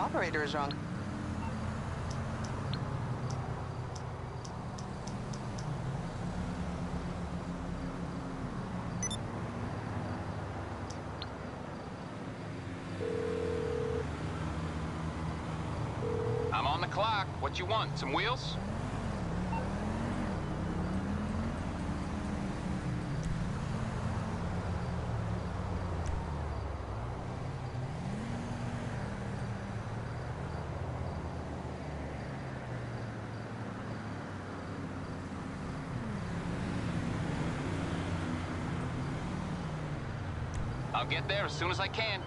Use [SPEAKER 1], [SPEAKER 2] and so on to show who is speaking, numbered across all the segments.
[SPEAKER 1] operator is wrong.
[SPEAKER 2] I'm on the clock. What you want? Some wheels? I'll get there as soon as I can.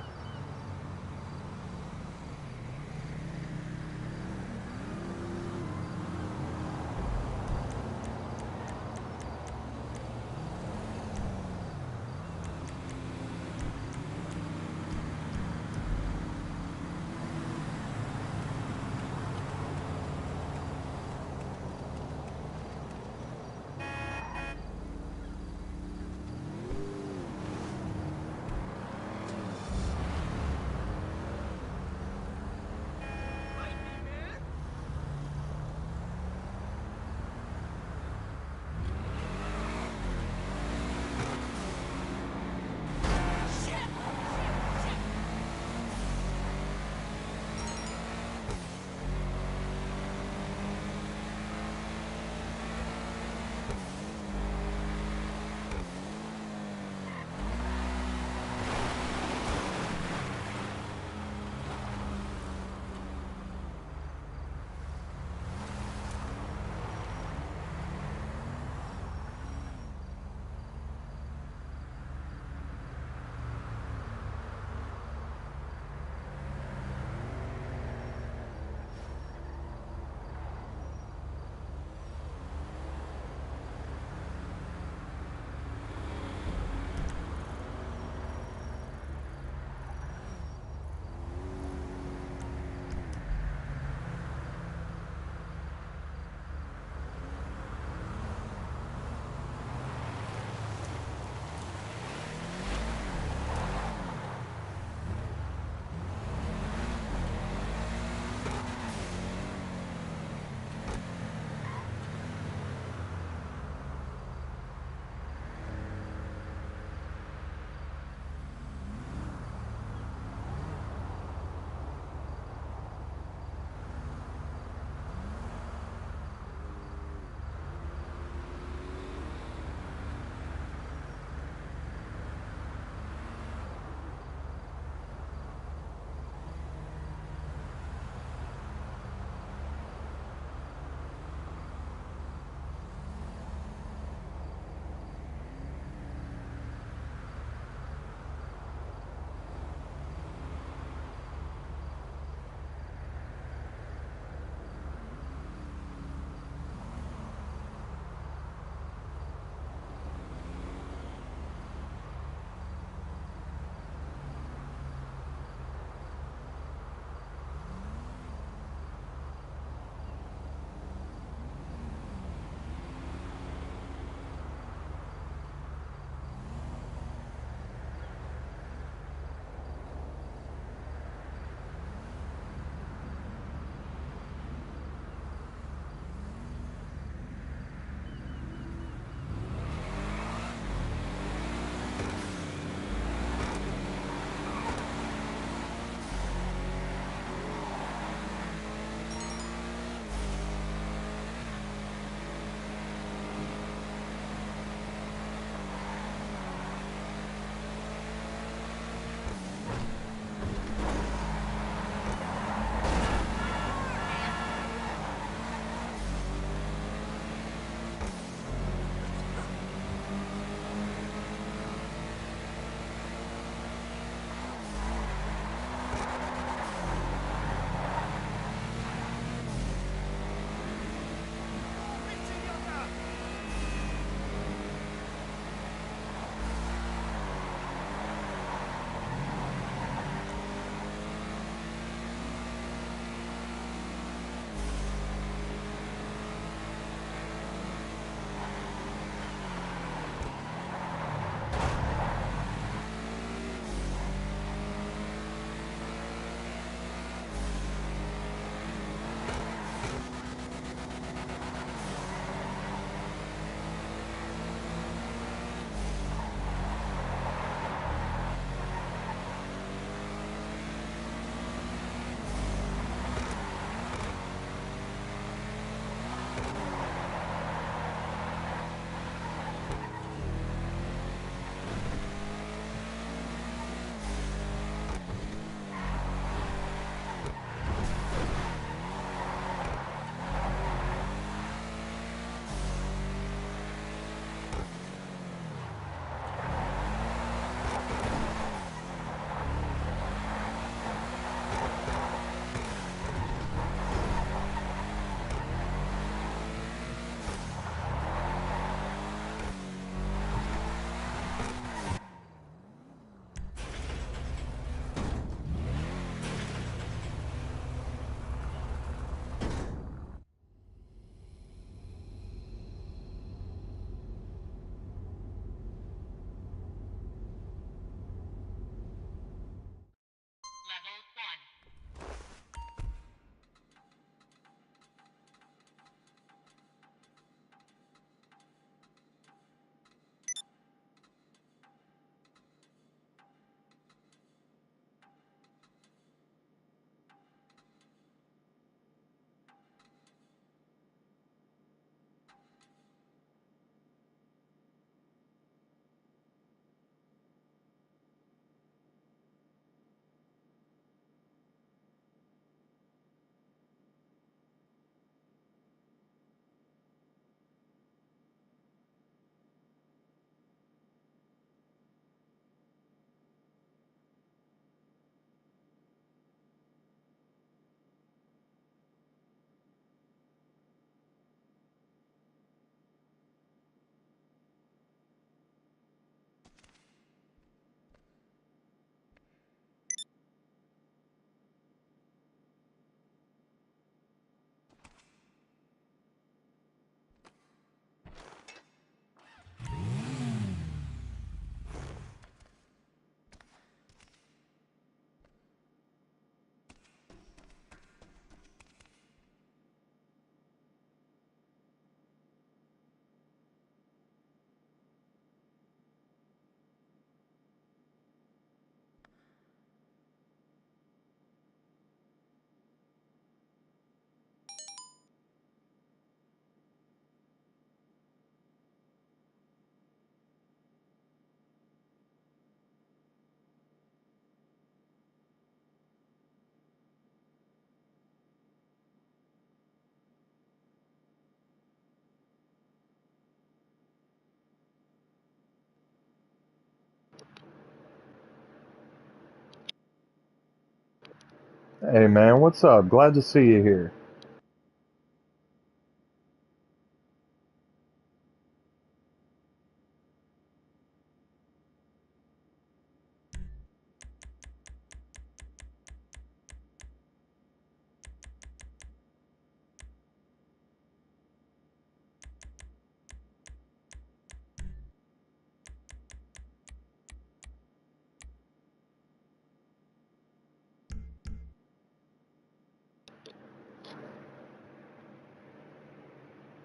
[SPEAKER 1] Hey man, what's up? Glad to see you here.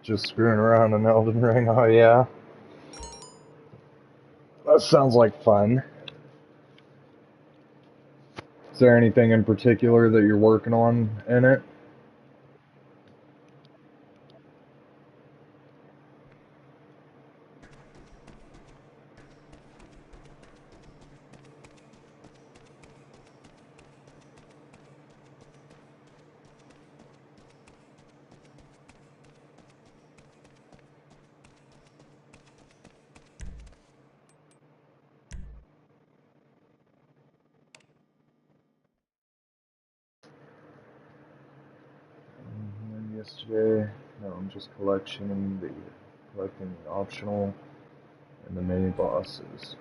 [SPEAKER 1] Just screwing around in Elden Ring, oh yeah? That sounds like fun. Is there anything in particular that you're working on in it? Yesterday, no, I'm just collecting the optional and the mini bosses.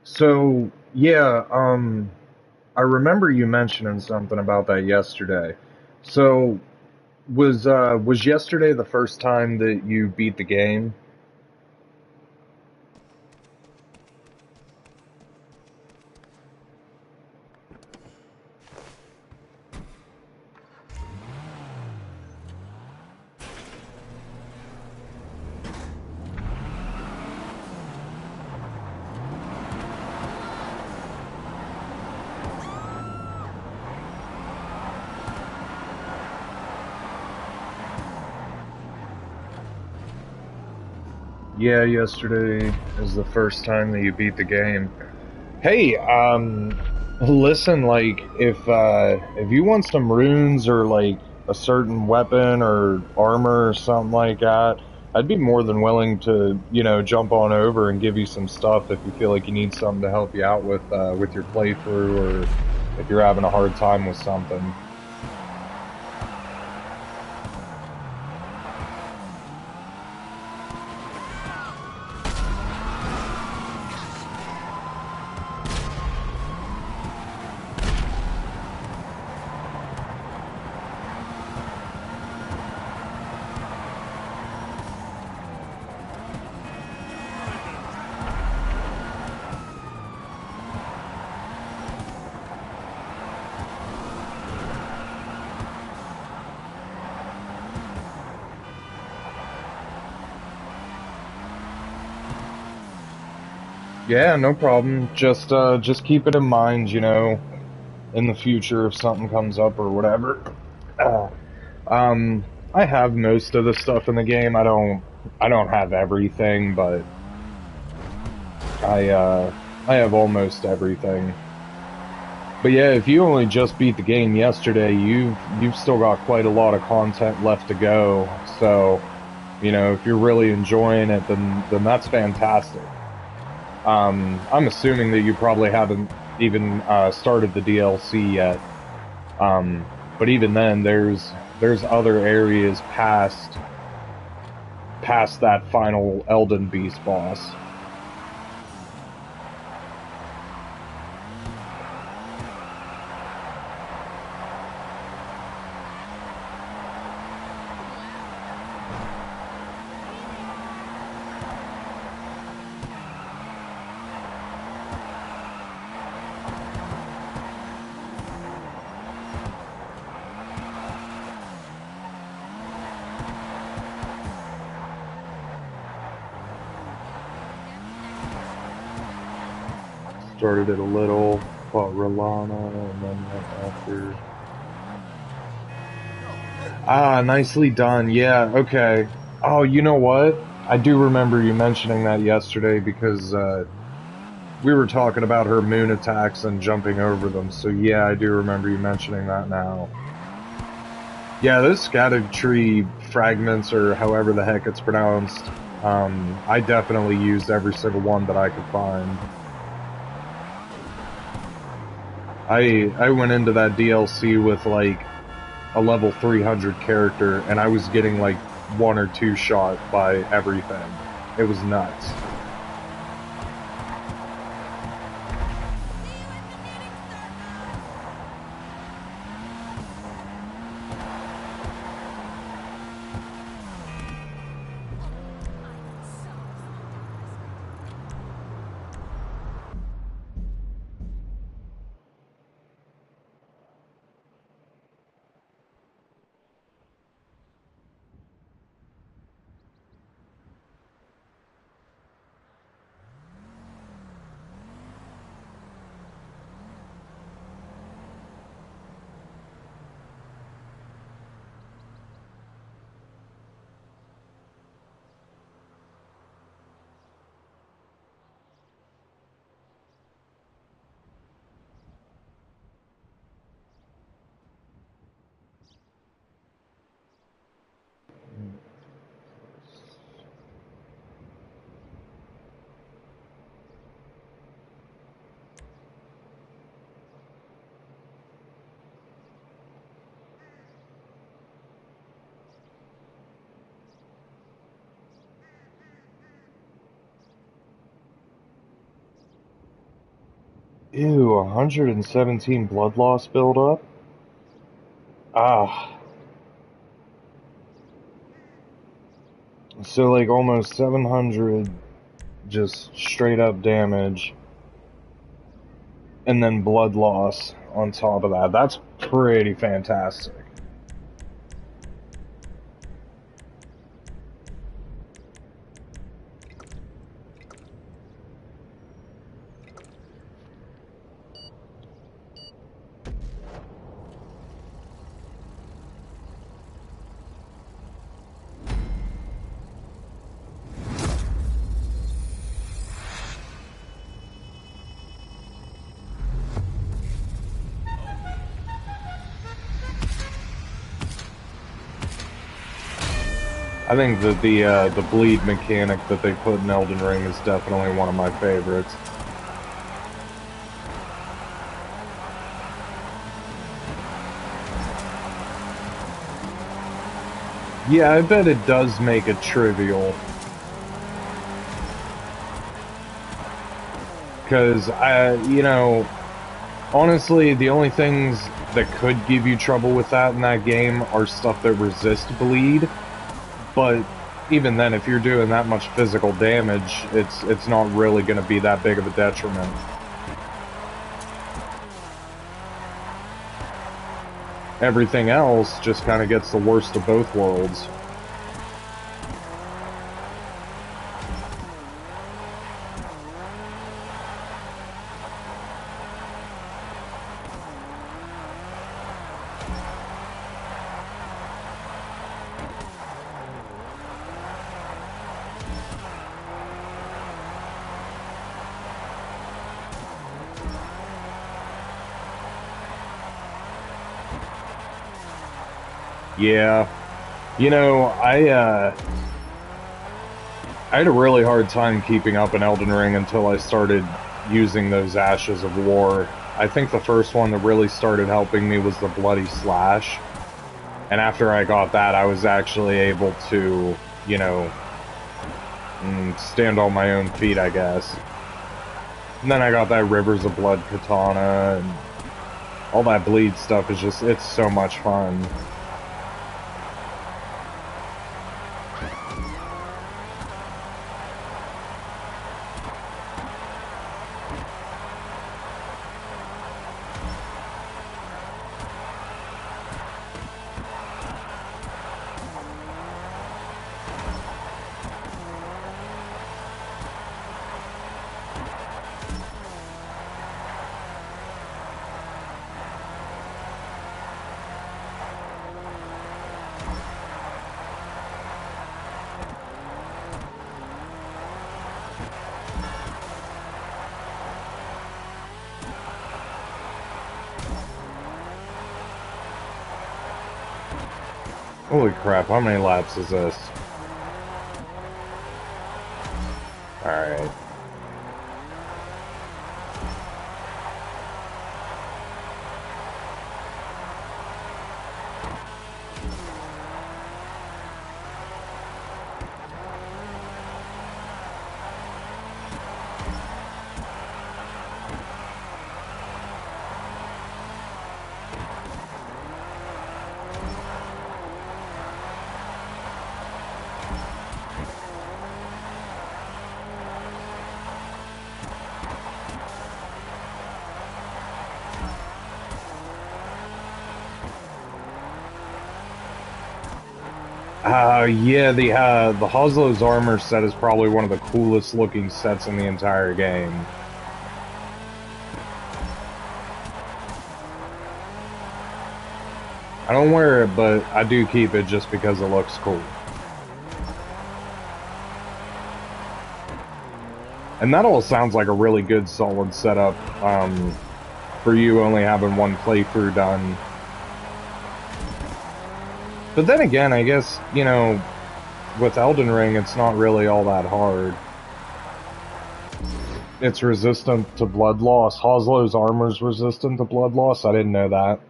[SPEAKER 1] So, yeah, I remember you mentioning something about that yesterday. So, was yesterday the first time that you beat the game? Yeah, yesterday is the first time that you beat the game. Hey, listen, like, if you want some runes or, like, a certain weapon or armor or something like that, I'd be more than willing to, jump on over and give you some stuff if you feel like you need something to help you out with your playthrough, or if you're having a hard time with something. Yeah, no problem. Just keep it in mind, in the future if something comes up or whatever. Uh, I have most of the stuff in the game. I don't have everything, but I have almost everything. But yeah, if you only just beat the game yesterday, you've still got quite a lot of content left to go. So, if you're really enjoying it, then that's fantastic. I'm assuming that you probably haven't even started the DLC yet. But even then, there's other areas past that final Elden Beast boss. Started it a little, fought Rolana, and then went after. Ah, nicely done. Yeah, okay. Oh, you know what? I do remember you mentioning that yesterday because we were talking about her moon attacks and jumping over them. So yeah, I do remember you mentioning that now. Yeah, those scattered tree fragments, or however the heck it's pronounced, I definitely used every single one that I could find. I went into that DLC with like a level 300 character, and I was getting like 1 or 2 shot by everything. It was nuts. Ew, 117 blood loss build up? Ah. So like almost 700 just straight up damage. And then blood loss on top of that. That's pretty fantastic. I think that the bleed mechanic that they put in Elden Ring is definitely one of my favorites. Yeah, I bet it does make it trivial. Because, you know, honestly, the only things that could give you trouble with that in that game are stuff that resist bleed. But even then, if you're doing that much physical damage, it's not really going to be that big of a detriment. Everything else just kind of gets the worst of both worlds. Yeah, you know, I had a really hard time keeping up in Elden Ring until I started using those Ashes of War. I think the first one that really started helping me was the Bloody Slash. And after I got that, I was actually able to, you know, stand on my own feet, I guess. And then I got that Rivers of Blood katana, and all that bleed stuff is just, it's so much fun. Holy crap, how many laps is this? Alright. Yeah, the Hoslow's armor set is probably one of the coolest looking sets in the entire game. I don't wear it, but I do keep it just because it looks cool. And that all sounds like a really good, solid setup, for you only having one playthrough done. But then again, I guess, you know, with Elden Ring, it's not really all that hard. It's resistant to blood loss. Hoslow's armor's resistant to blood loss. I didn't know that.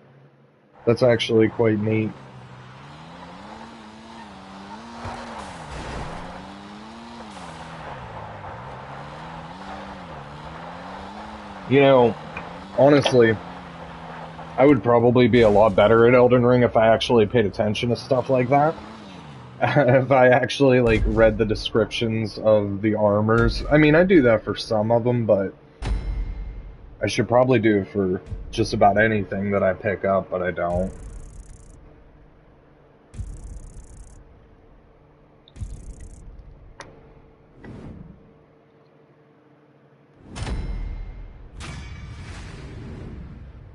[SPEAKER 1] That's actually quite neat. You know, honestly, I would probably be a lot better at Elden Ring if I actually paid attention to stuff like that. If I actually, like, read the descriptions of the armors. I mean, I do that for some of them, but I should probably do it for just about anything that I pick up, but I don't.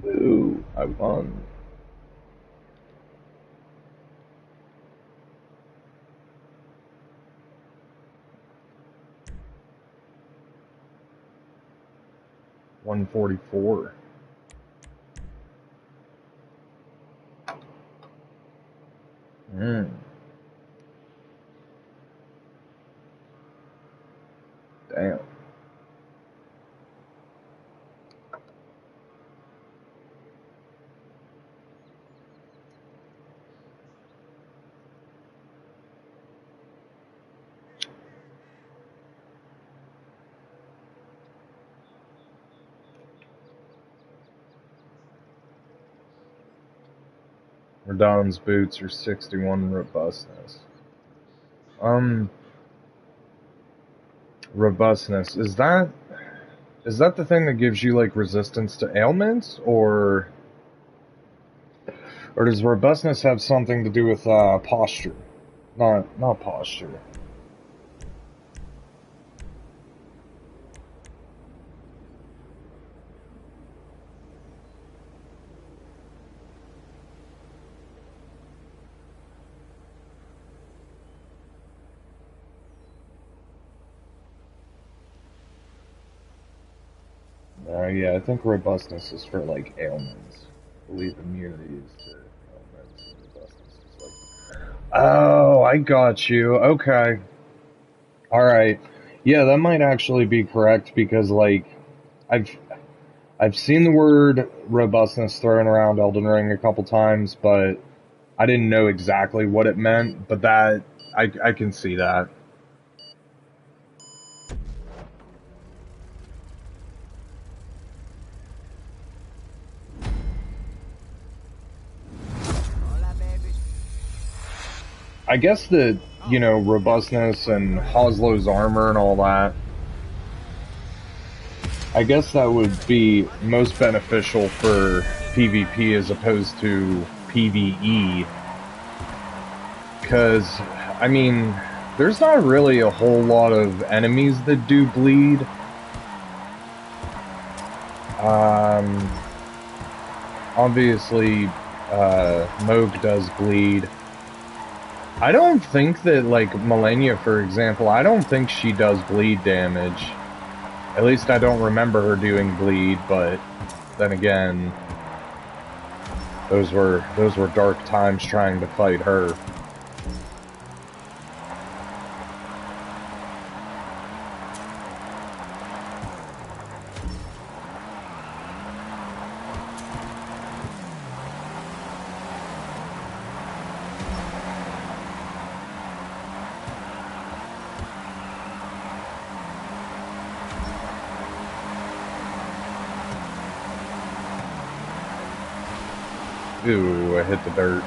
[SPEAKER 1] Ooh, I won. $144. Damn. Radahn's boots are 61 robustness. Robustness. Is that the thing that gives you, like, resistance to ailments, or does robustness have something to do with posture? Not posture. Yeah, I think robustness is for, like, ailments. I believe immunity is to ailments, and robustness is like... Oh, I got you. Okay. Alright. Yeah, that might actually be correct, because, like, I've I've seen the word robustness thrown around Elden Ring a couple times, but I didn't know exactly what it meant, but that... I can see that. I guess that, you know, robustness and Hoslow's armor and all that, I guess that would be most beneficial for PvP as opposed to PvE. Because, I mean, there's not really a whole lot of enemies that do bleed. Obviously, Mohg does bleed. I don't think that, like, Malenia, for example, I don't think she does bleed damage. At least I don't remember her doing bleed, but then again, those were dark times trying to fight her. Ooh, I hit the dirt.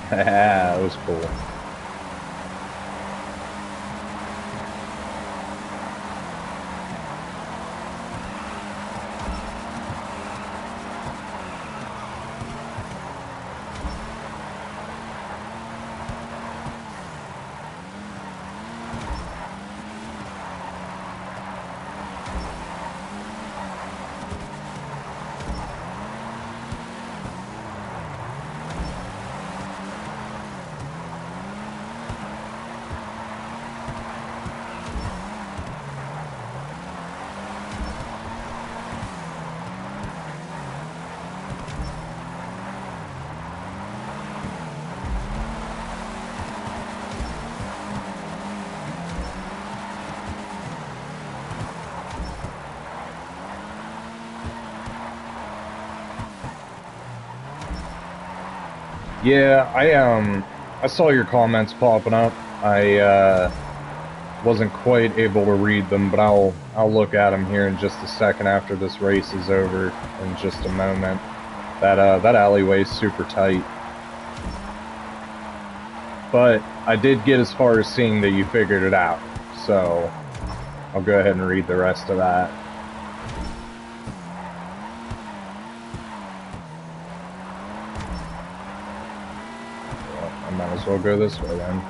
[SPEAKER 1] Haha, that was cool. Yeah, I saw your comments popping up. I wasn't quite able to read them, but I'll look at them here in just a second after this race is over in just a moment. That alleyway's super tight. But I did get as far as seeing that you figured it out, so I'll go ahead and read the rest of that. Well, I might as well go this way then.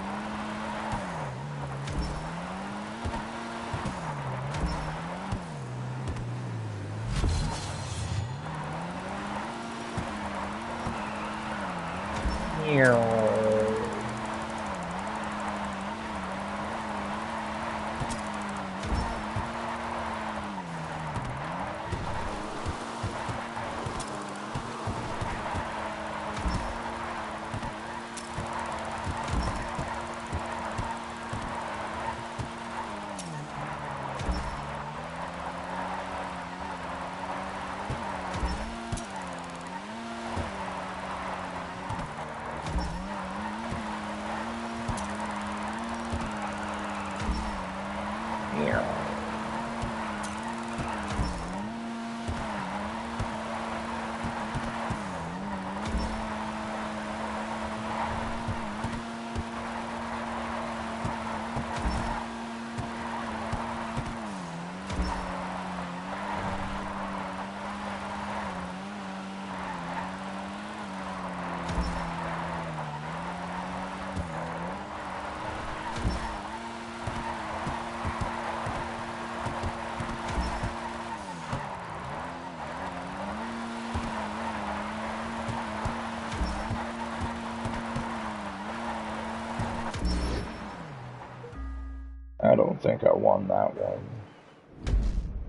[SPEAKER 1] I don't think I won that one.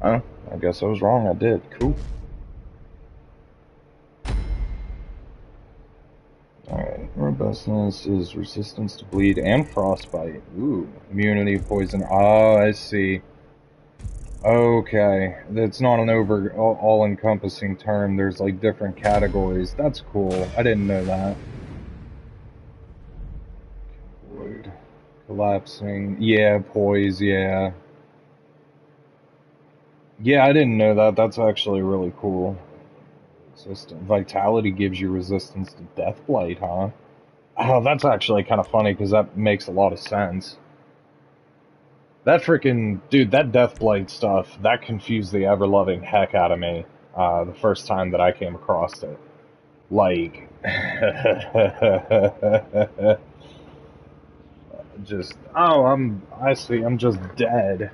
[SPEAKER 1] Huh? I guess I was wrong. I did. Cool. Alright. Robustness is resistance to bleed and frostbite. Ooh. Immunity, poison. Oh, I see. Okay. It's not an all-encompassing term. There's like different categories. That's cool. I didn't know that. Void. Collapsing. Yeah, poise, yeah. Yeah, I didn't know that. That's actually really cool. Vitality gives you resistance to Deathblight, huh? Oh, that's actually kind of funny because that makes a lot of sense. That freaking dude, that Deathblight stuff, that confused the ever-loving heck out of me the first time that I came across it. Like, just, oh, I see, I'm just dead.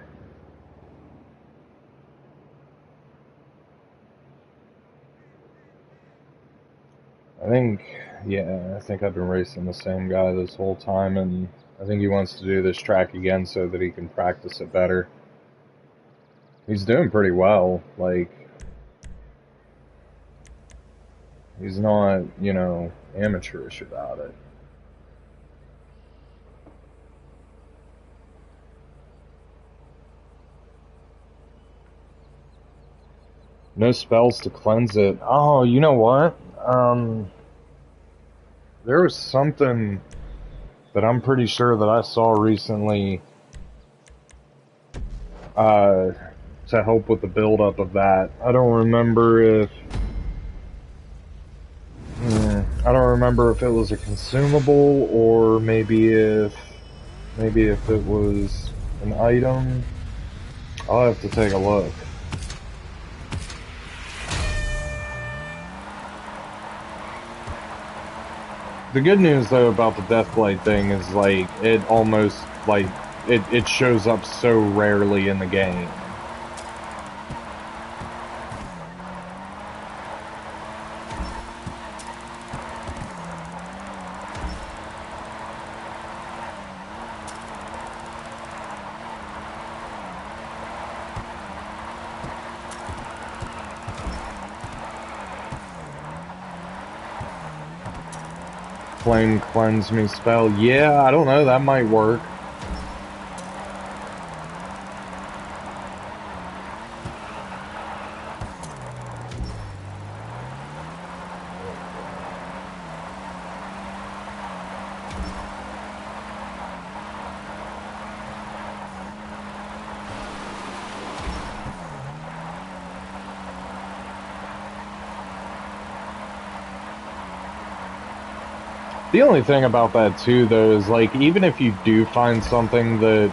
[SPEAKER 1] I think, yeah, I think I've been racing the same guy this whole time, and I think he wants to do this track again so that he can practice it better. He's doing pretty well, like, he's not, you know, amateurish about it. No spells to cleanse it. Oh, you know what? There was something that I'm pretty sure that I saw recently to help with the buildup of that. I don't remember if it was a consumable or maybe if it was an item. I'll have to take a look. The good news though about the Deathblight thing is like it almost like it shows up so rarely in the game. Flame cleanse me spell. Yeah, I don't know, that might work. The only thing about that too, though, is like even if you do find something that,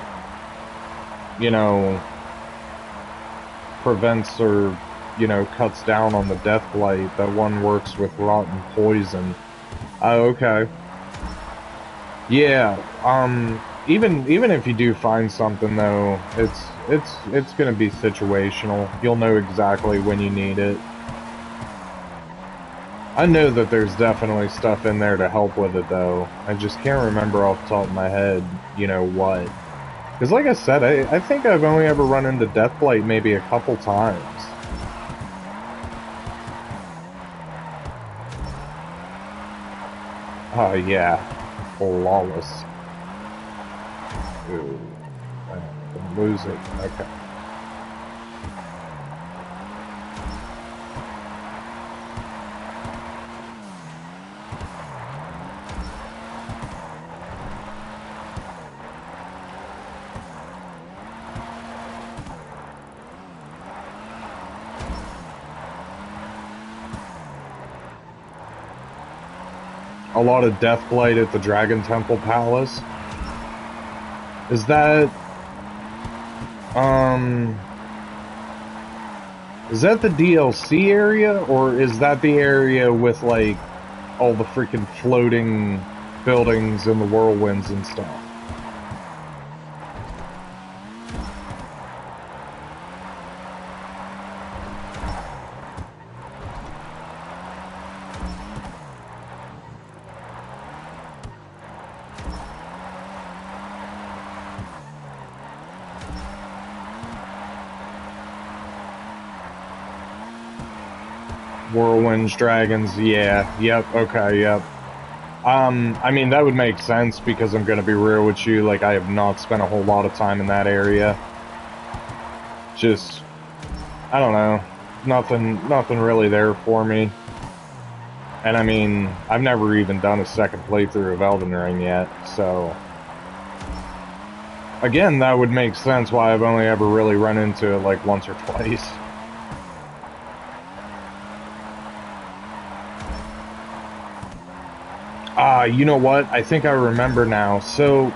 [SPEAKER 1] you know, prevents or, you know, cuts down on the death blight, that one works with rotten poison. Oh, okay. Yeah. Even if you do find something though, it's gonna be situational. You'll know exactly when you need it. I know that there's definitely stuff in there to help with it though. I just can't remember off the top of my head, you know what. Because like I said, I think I've only ever run into Deathblight maybe a couple times. Oh yeah, flawless. Ooh, I'm losing. Okay. A lot of Deathblight at the Dragon Temple Palace. Is that um is that the DLC area or is that the area with like all the freaking floating buildings and the whirlwinds and stuff? Whirlwinds, dragons, yeah, yep, okay, yep. I mean, that would make sense because I'm gonna be real with you, like, I have not spent a whole lot of time in that area. Just, I don't know, nothing really there for me. And I mean, I've never even done a second playthrough of Elden Ring yet, so... Again, that would make sense why I've only ever really run into it, like, once or twice. You know what? I think I remember now. So,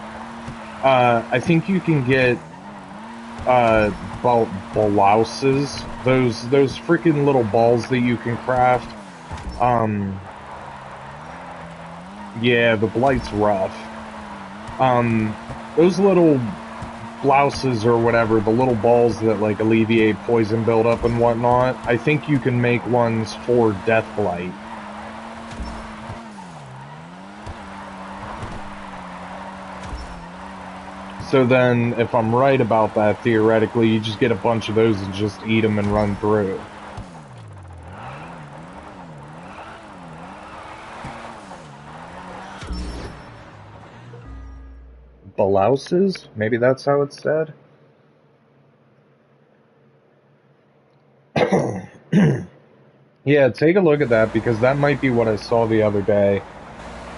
[SPEAKER 1] I think you can get blouses, those freaking little balls that you can craft. Um, yeah, the blight's rough. Those little blouses or whatever, the little balls that like alleviate poison buildup and whatnot. I think you can make ones for death blight. So then, if I'm right about that, theoretically, you just get a bunch of those and just eat them and run through. Blouses? Maybe that's how it's said? Yeah, take a look at that, because that might be what I saw the other day.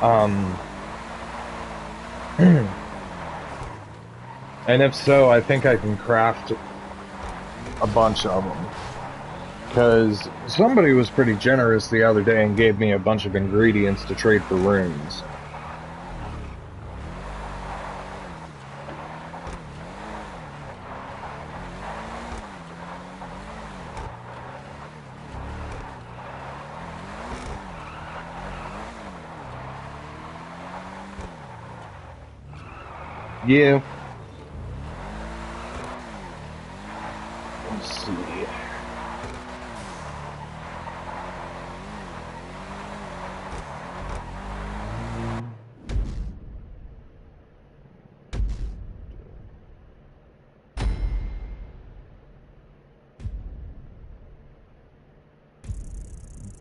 [SPEAKER 1] Um, and if so, I think I can craft a bunch of them. Because somebody was pretty generous the other day and gave me a bunch of ingredients to trade for runes. Yeah. Let's see.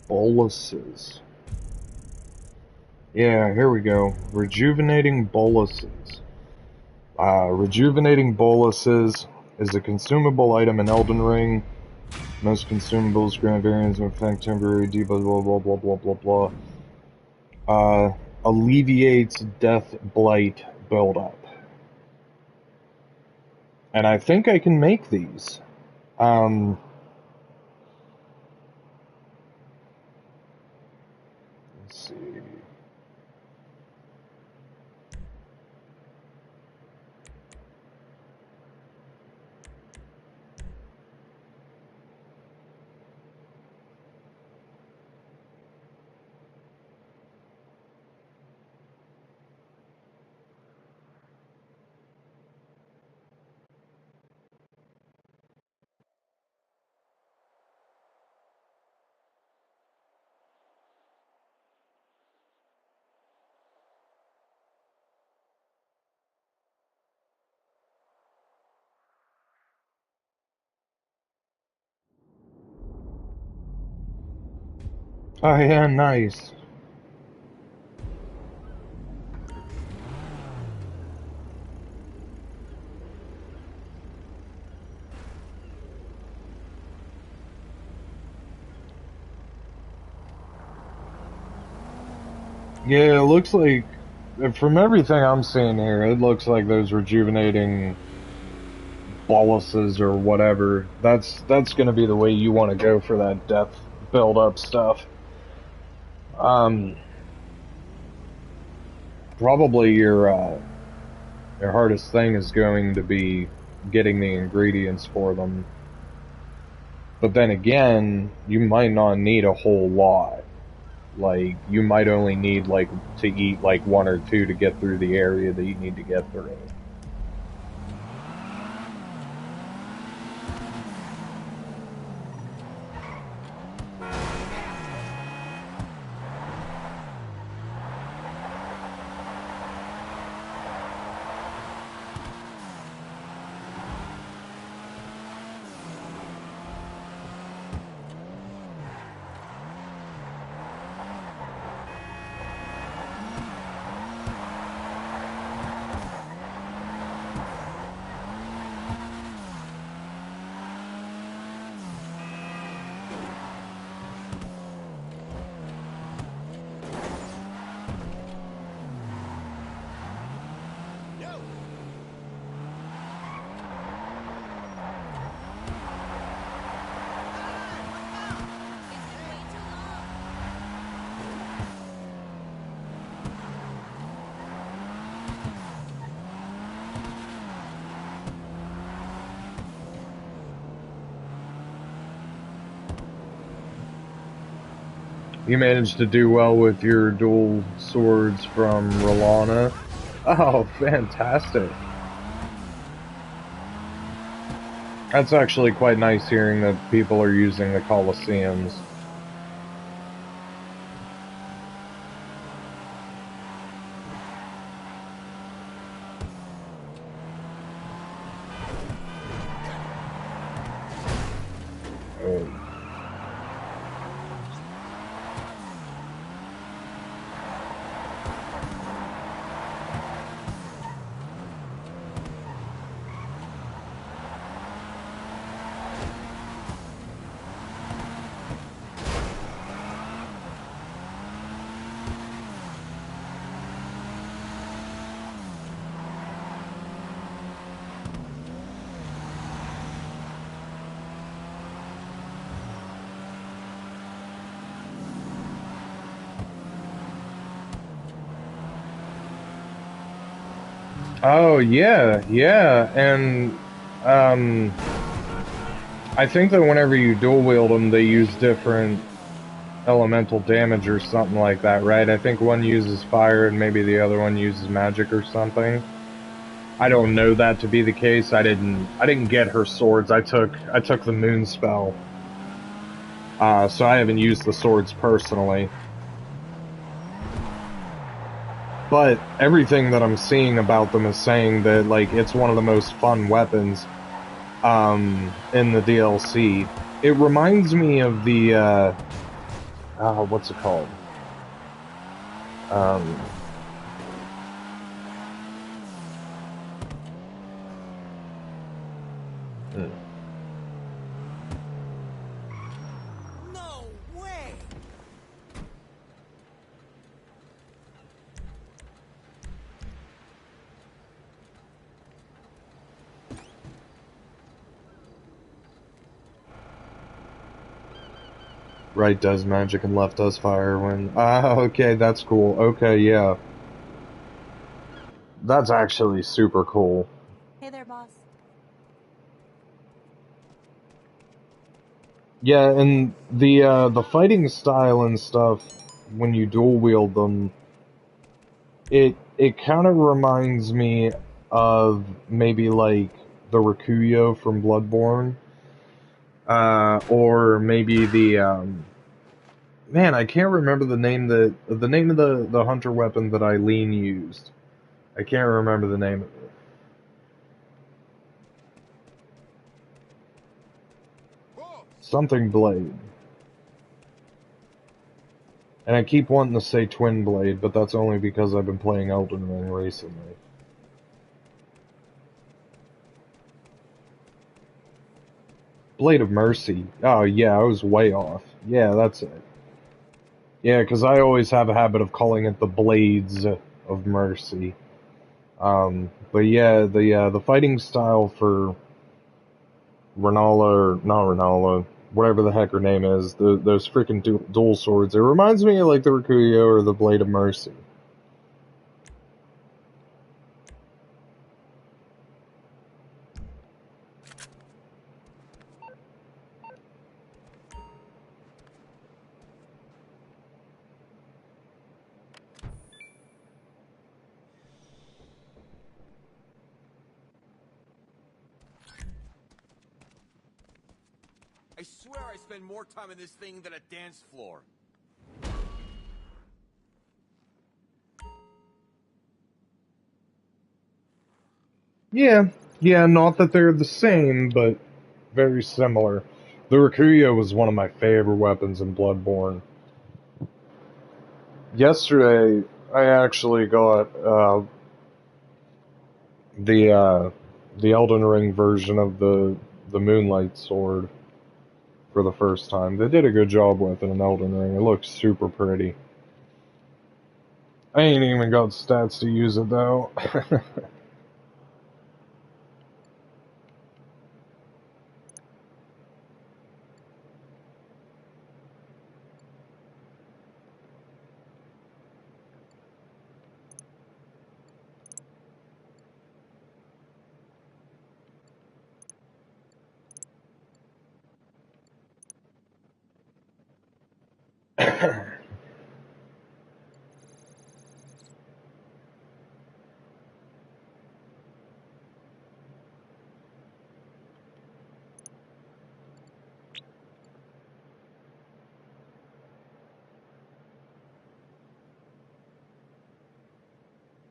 [SPEAKER 1] Boluses. Yeah, here we go. Rejuvenating boluses. Rejuvenating boluses is a consumable item in Elden Ring. Most consumables grant variants of effect temporary debuff, blah blah blah blah blah blah. Alleviates death blight buildup. And I think I can make these. Um, let's see. Oh yeah, nice. Yeah, it looks like, from everything I'm seeing here, it looks like those rejuvenating boluses or whatever. That's gonna be the way you want to go for that death build up stuff. Um, Probably your hardest thing is going to be getting the ingredients for them. But then again, you might not need a whole lot. Like, you might only need, like, to eat, like, one or two to get through the area that you need to get through. You managed to do well with your dual swords from Rolana. Oh, fantastic. That's actually quite nice hearing that people are using the Colosseums. Oh. Oh yeah, yeah, and um, I think that whenever you dual wield them, they use different elemental damage or something like that, right? I think one uses fire and maybe the other one uses magic or something. I don't know that to be the case. I didn't get her swords. I took the moon spell. So I haven't used the swords personally. But everything that I'm seeing about them is saying that like it's one of the most fun weapons in the DLC. It reminds me of the what's it called? Um, hmm.
[SPEAKER 3] No way!
[SPEAKER 1] Right does magic and left does fire when okay, that's cool. Okay, yeah. That's actually super cool.
[SPEAKER 3] Hey there, boss.
[SPEAKER 1] Yeah, and the fighting style and stuff when you dual wield them, it kind of reminds me of maybe like the Rakuyo from Bloodborne, or maybe the man, I can't remember the name of the hunter weapon that Eileen used. I can't remember the name of it. Something blade. And I keep wanting to say Twin Blade, but that's only because I've been playing Elden Ring recently. Blade of Mercy. Oh, yeah, I was way off. Yeah, that's it. Yeah, because I always have a habit of calling it the Blades of Mercy. But yeah, the fighting style for Renala, or not Renala, whatever the heck her name is, those freaking dual swords, it reminds me of like the Rikuyo or the Blade of Mercy.
[SPEAKER 4] I swear I spend more time in this thing than a dance floor.
[SPEAKER 1] Yeah, not that they're the same, but very similar. The Rikuyo was one of my favorite weapons in Bloodborne. Yesterday, I actually got the Elden Ring version of the Moonlight Sword for the first time. They did a good job with it in Elden Ring. It looks super pretty. I ain't even got stats to use it though.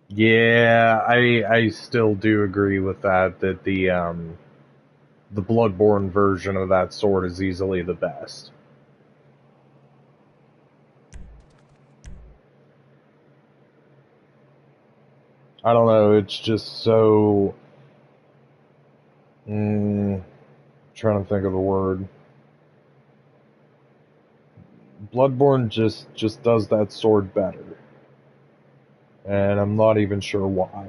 [SPEAKER 1] Yeah, I still do agree with that the Bloodborne version of that sword is easily the best. I don't know, it's just so trying to think of the word. Bloodborne just does that sword better. And I'm not even sure why.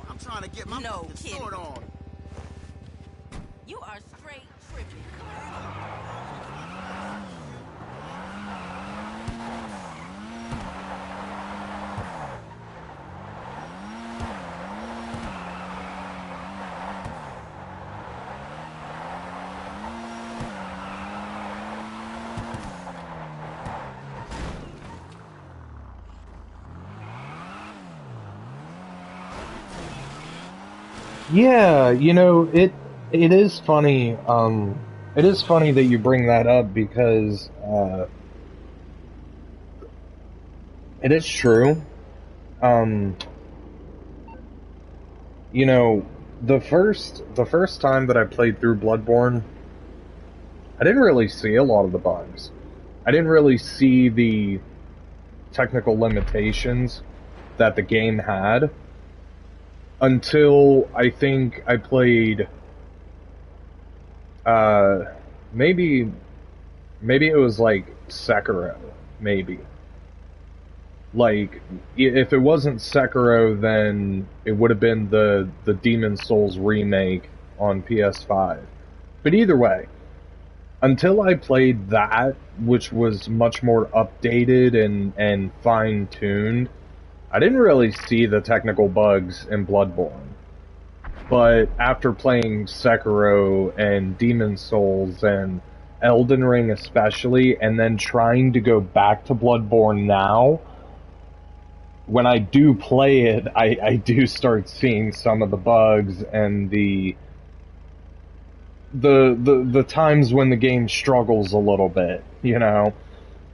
[SPEAKER 4] I'm trying to get my sword on.
[SPEAKER 3] You are straight tripping.
[SPEAKER 1] Yeah, it is funny. It is funny that you bring that up because it is true. Um, you know, the first time that I played through Bloodborne, I didn't really see a lot of the bugs. I didn't really see the technical limitations that the game had until I think I played uh maybe maybe it was like Sekiro, maybe. Like if it wasn't Sekiro, then it would have been the Demon Souls remake on PS5. But either way, until I played that, which was much more updated and fine-tuned, I didn't really see the technical bugs in Bloodborne. But after playing Sekiro and Demon Souls and Elden Ring especially, and then trying to go back to Bloodborne now, when I do play it, I do start seeing some of the bugs and the times when the game struggles a little bit, you know.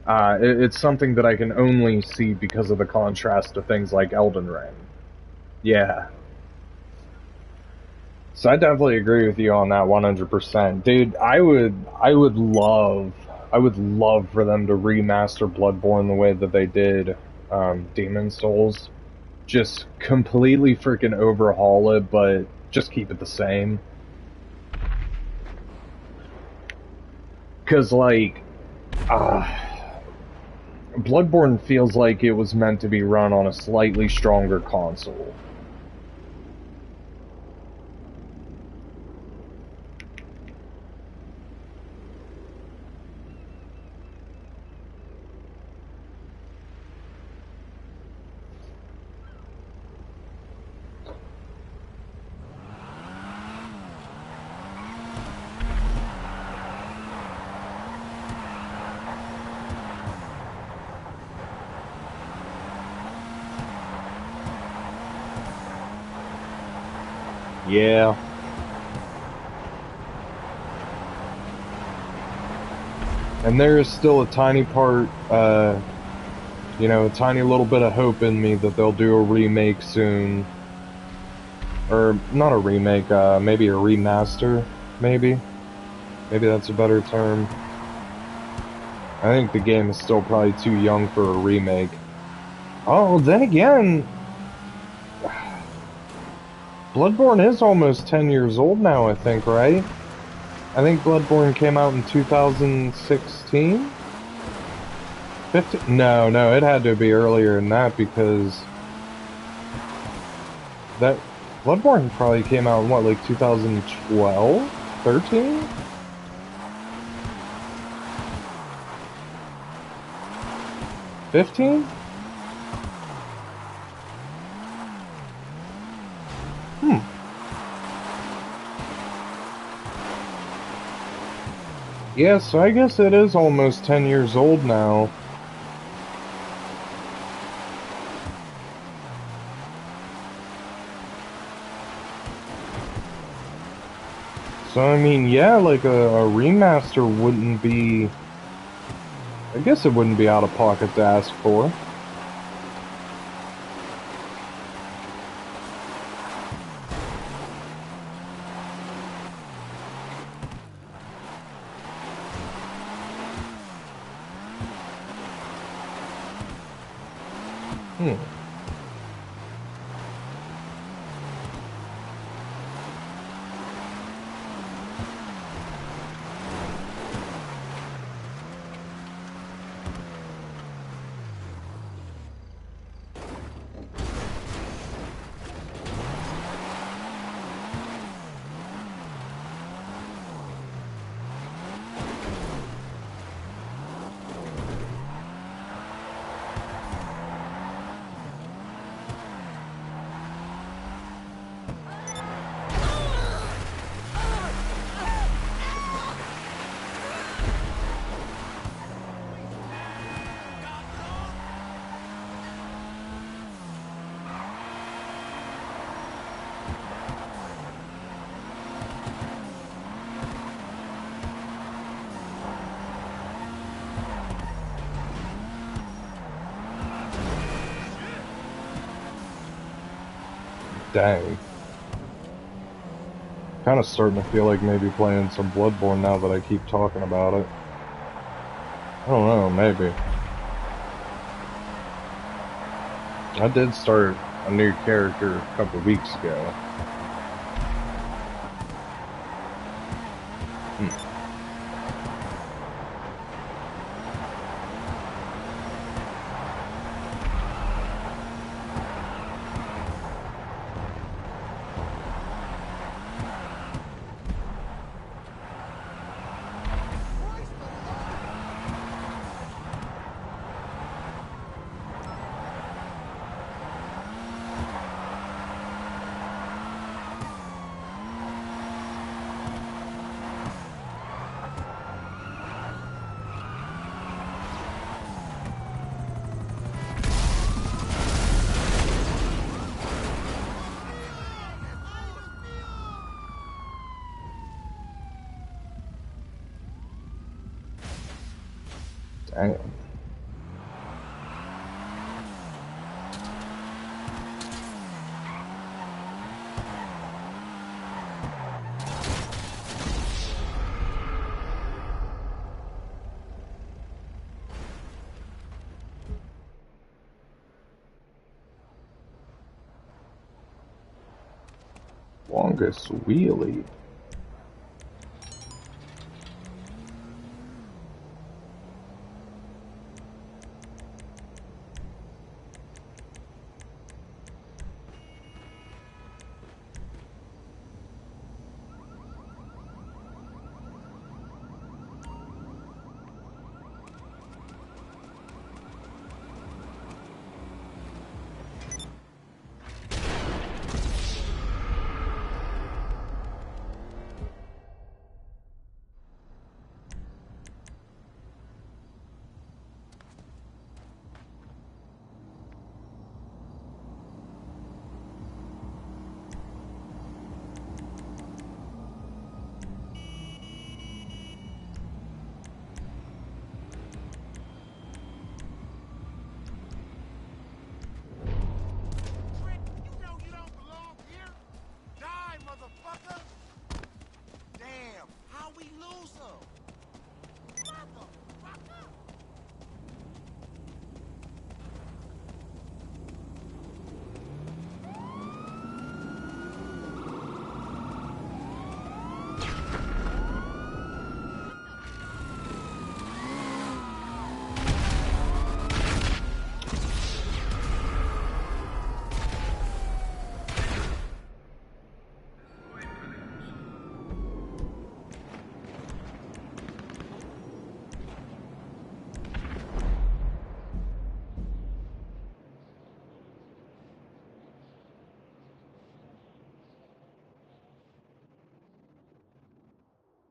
[SPEAKER 1] It's something that I can only see because of the contrast to things like Elden Ring. Yeah. So I definitely agree with you on that 100%. Dude, I would love I would love for them to remaster Bloodborne the way that they did Demon's Souls. Just completely freaking overhaul it, but just keep it the same. Because, like, Bloodborne feels like it was meant to be run on a slightly stronger console. Yeah. And there is still a tiny part, you know, a tiny little bit of hope in me that they'll do a remake soon. Or, not a remake, maybe a remaster, maybe? Maybe that's a better term. I think the game is still probably too young for a remake. Oh, then again, Bloodborne is almost 10 years old now, I think, right? I think Bloodborne came out in 2016? 15? No, it had to be earlier than that because that Bloodborne probably came out in what, like 2012? 13? $15? Yeah, so I guess it is almost 10 years old now. So, I mean, yeah, like a remaster wouldn't be... I guess it wouldn't be out of pocket to ask for. Dang. Kind of starting to feel like maybe playing some Bloodborne now that I keep talking about it. I don't know, maybe. I did start a new character a couple weeks ago. Dang. Longest wheelie.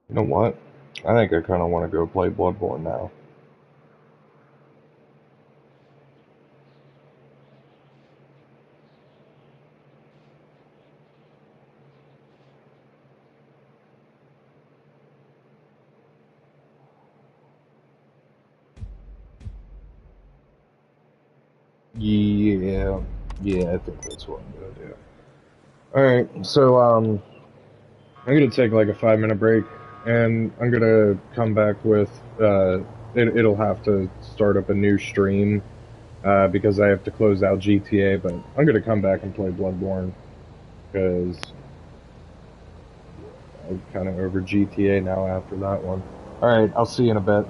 [SPEAKER 1] You know what? I think I kind of want to go play Bloodborne now. Yeah, I think that's what I'm gonna do. Alright, so, I'm gonna take like a 5-minute break, and I'm gonna come back with, it'll have to start up a new stream, because I have to close out GTA, but I'm gonna come back and play Bloodborne, because I'm kinda over GTA now after that one. Alright, I'll see you in a bit.